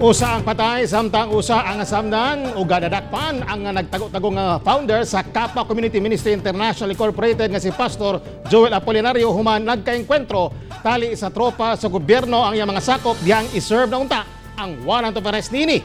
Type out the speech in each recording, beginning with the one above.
Usa ang patay samtang usa ang samdan ug gadadakpan ang nagtago-tago nga founder sa Kapwa Community Ministry International Incorporated nga si Pastor Joel Apolinario human nagkaengkwentro tali sa tropa sa gobyerno ang iyang mga sakop diyang iserve na unta ang warrant of arrest nini.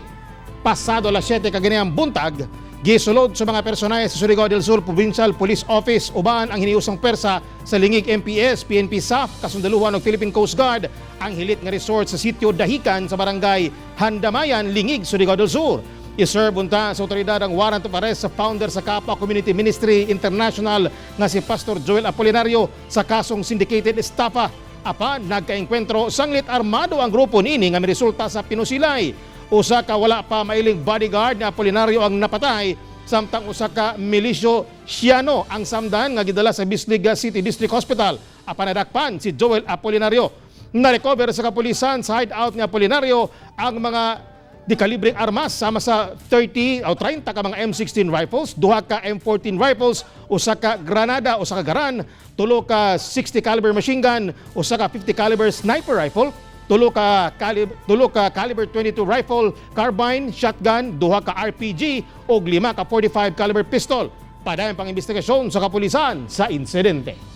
Pasado alas 7 kaganihang buntag, gisulod sa mga personahe sa Surigao del Sur Provincial Police Office uban ang hiniusang persa sa Lingig MPS, PNP SAF, kasundaluhan ng Philippine Coast Guard ang hilit nga resort sa sitio Dahican sa barangay Handamayan, Lingig, Surigao del Sur. Iserve unta sa otoridad ang warrant of arrest sa founder sa Kapwa Community Ministry International nga si Pastor Joel Apolinario sa kasong syndicated estafa. Apan nagkaengkwentro sanglit armado ang grupo niini nga miresulta sa pinusilay. Usa ka wala pa mailing bodyguard na Apolinario ang napatay samtang usa ka milisyo Siano ang samdan nga gidala sa Bislig City District Hospital. Apan nadakpan si Joel Apolinario. Na-recover sa kapulisan sa hideout ni Apolinario ang mga dekalibreng armas sama sa 30 o 30 ka mga M16 rifles, 2 ka M14 rifles, usa ka granada, usa ka garan, 3 ka 60 caliber machine gun, usa ka 50 caliber sniper rifle, 3 ka caliber 22 rifle, carbine, shotgun, 2 ka RPG o 5 ka 45 caliber pistol. Padayon pang investigasyon sa kapulisan sa insidente.